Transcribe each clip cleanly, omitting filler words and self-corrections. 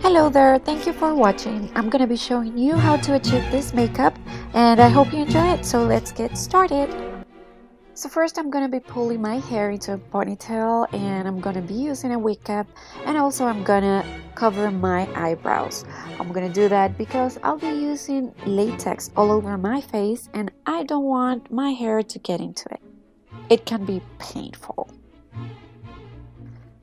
Hello there, thank you for watching. I'm gonna be showing you how to achieve this makeup and I hope you enjoy it, so let's get started. So first I'm gonna be pulling my hair into a ponytail and I'm gonna be using a wig cap, and also I'm gonna cover my eyebrows. I'm gonna do that because I'll be using latex all over my face and I don't want my hair to get into it. It can be painful.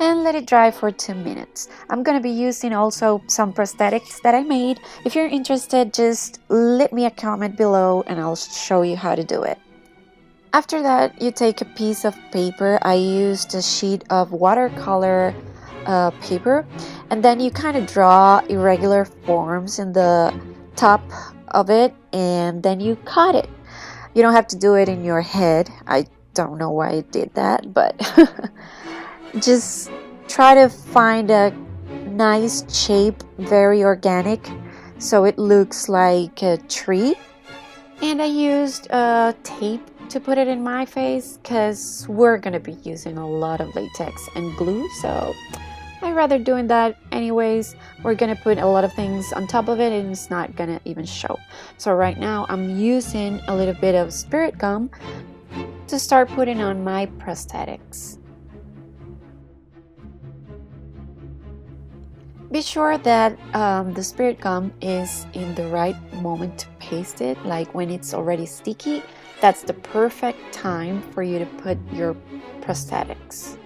And let it dry for 2 minutes. I'm gonna be using also some prosthetics that I made. If you're interested, just leave me a comment below and I'll show you how to do it. After that, you take a piece of paper. I used a sheet of watercolor paper, and then you kind of draw irregular forms in the top of it, and then you cut it. You don't have to do it in your head. I don't know why I did that, but just try to find a nice shape, very organic, so it looks like a tree. And I used tape to put it in my face because we're gonna be using a lot of latex and glue, so I'd rather doing that anyways. We're gonna put a lot of things on top of it and it's not gonna even show. So right now I'm using a little bit of spirit gum to start putting on my prosthetics. Be sure that the spirit gum is in the right moment to paste it, like when it's already sticky. That's the perfect time for you to put your prosthetics.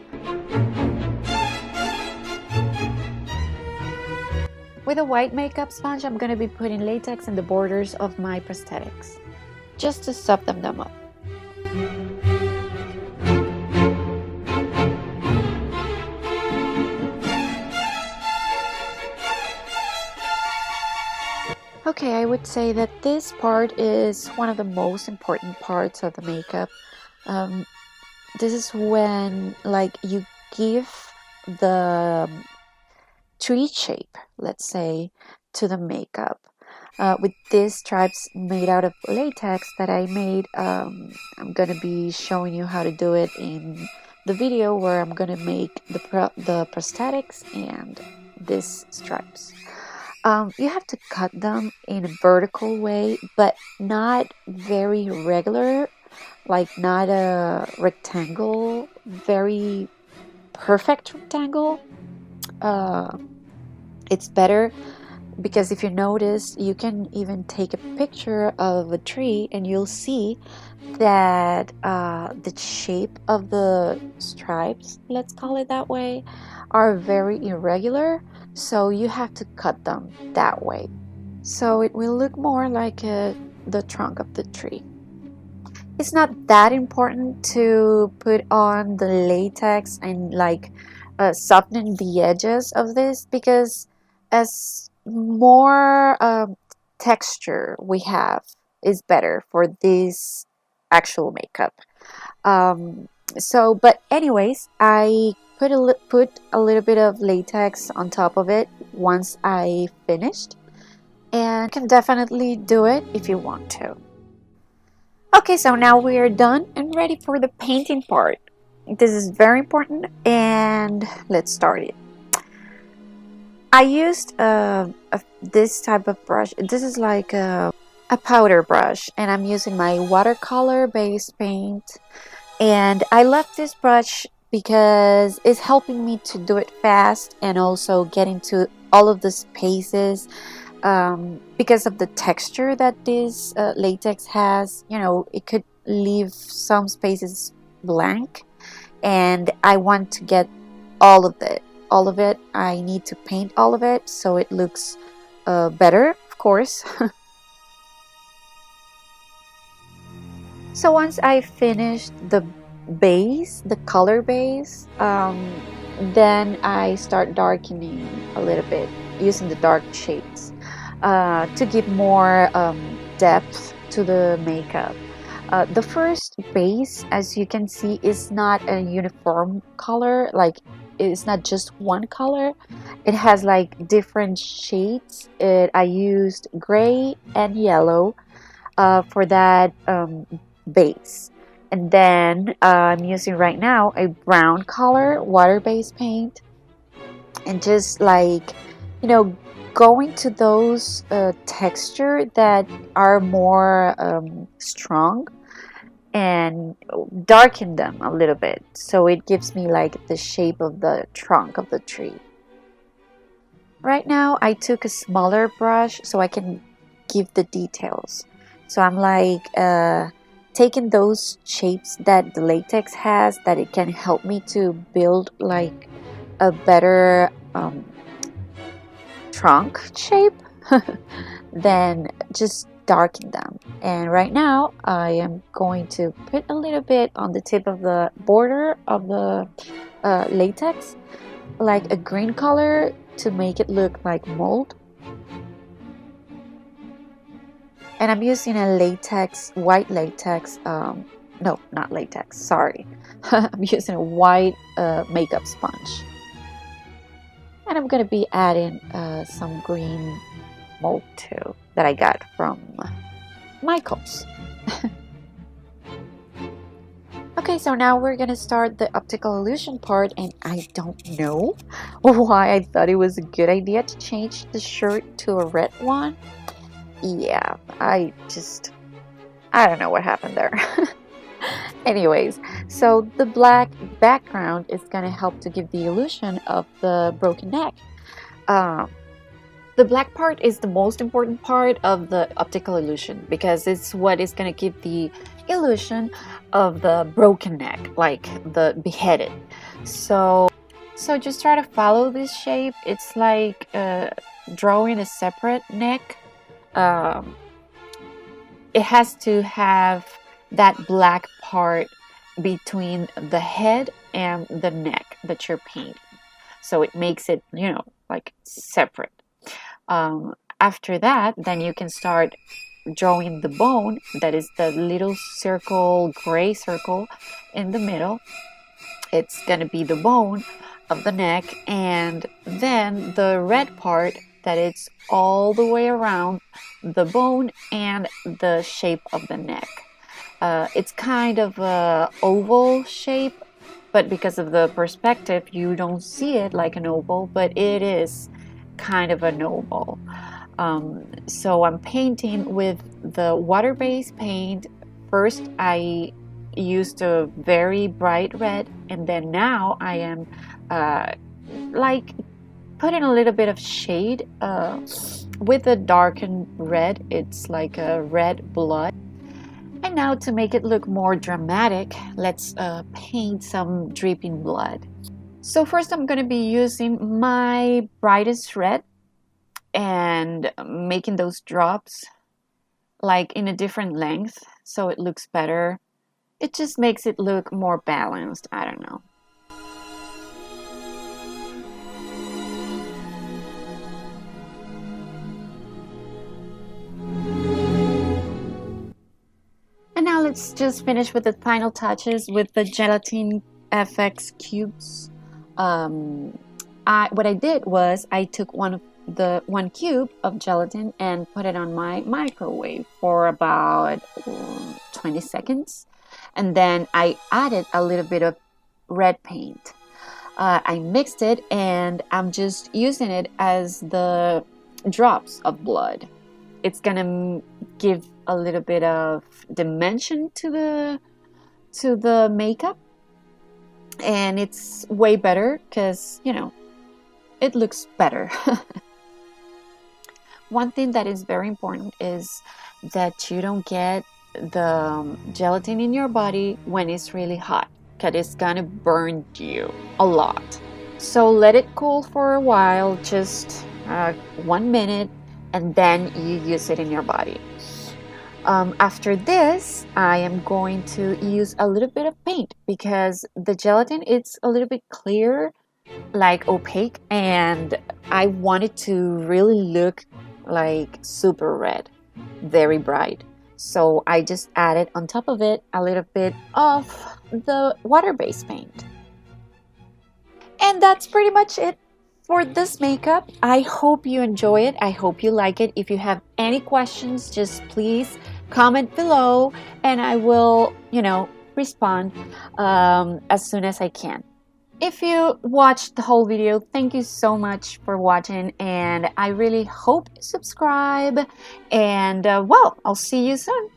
With a white makeup sponge, I'm going to be putting latex in the borders of my prosthetics, just to soften them up. Okay, I would say that this part is one of the most important parts of the makeup. This is when you give the tree shape, let's say, to the makeup. With these stripes made out of latex that I made, I'm gonna be showing you how to do it in the video where I'm gonna make the prosthetics and these stripes. You have to cut them in a vertical way, but not very regular, like not a rectangle, very perfect rectangle. It's better because if you notice, you can even take a picture of a tree and you'll see that the shape of the stripes, let's call it that way, are very irregular, so you have to cut them that way so it will look more like the trunk of the tree. It's not that important to put on the latex and soften the edges of this, because as more texture we have is better for this actual makeup. But anyways, I put a little bit of latex on top of it once I finished, and you can definitely do it if you want to. Okay, so now we are done and ready for the painting part. This is very important, and let's start it. I used this type of brush. This is like a powder brush, and I'm using my watercolor based paint. And I love this brush because it's helping me to do it fast and also get into all of the spaces, because of the texture that this latex has. You know, it could leave some spaces blank, and I want to get all of it. I need to paint all of it so it looks better, of course. So once I finished the base, the color base, then I start darkening a little bit using the dark shades to give more depth to the makeup. The first base, as you can see, is not a uniform color, like it's not just one color. It has like different shades. I used gray and yellow for that base, and then I'm using right now a brown color water-based paint, and just going to those texture that are more strong and darken them a little bit, so it gives me like the shape of the trunk of the tree. Right now I took a smaller brush so I can give the details. So I'm like taking those shapes that the latex has, that it can help me to build like a better trunk shape than just darken them. And right now I am going to put a little bit on the tip of the border of the latex, like a green color, to make it look like mold. And I'm using a latex, white latex, no, not latex, sorry. I'm using a white makeup sponge. And I'm going to be adding some green mold too, that I got from Michael's. Okay, so now we're going to start the optical illusion part, and I don't know why I thought it was a good idea to change the shirt to a red one. Yeah, I don't know what happened there. Anyways, so the black background is going to help to give the illusion of the broken neck. The black part is the most important part of the optical illusion because it's what is going to give the illusion of the broken neck, like the beheaded. So just try to follow this shape. It's like drawing a separate neck. It has to have that black part between the head and the neck that you're painting, so it makes it, you know, like separate. After that, then you can start drawing the bone, that is the little circle, gray circle in the middle. It's gonna be the bone of the neck, and then the red part, that it's all the way around the bone and the shape of the neck. It's kind of a oval shape, but because of the perspective you don't see it like an oval, but it is kind of an oval. So I'm painting with the water-based paint. First I used a very bright red, and then now I am like putting a little bit of shade with a darkened red. It's like a red blood. And now to make it look more dramatic, let's paint some dripping blood. So first I'm going to be using my brightest red and making those drops like in a different length so it looks better. It just makes it look more balanced, I don't know. And now let's just finish with the final touches with the gelatin FX cubes. What I did was I took one cube of gelatin and put it on my microwave for about 20 seconds. And then I added a little bit of red paint. I mixed it, and I'm just using it as the drops of blood. It's gonna give a little bit of dimension to the makeup, and it's way better because, you know, it looks better. One thing that is very important is that you don't get the gelatin in your body when it's really hot, because it's gonna burn you a lot. So let it cool for a while, just 1 minute, and then you use it in your body. After this, I am going to use a little bit of paint because the gelatin, it's a little bit clear, like opaque, and I want it to really look like super red, very bright. So I just added on top of it a little bit of the water-based paint. And that's pretty much it for this makeup. I hope you enjoy it. I hope you like it. If you have any questions, just please comment below and I will, respond as soon as I can. If you watched the whole video, thank you so much for watching, and I really hope you subscribe, and well, I'll see you soon.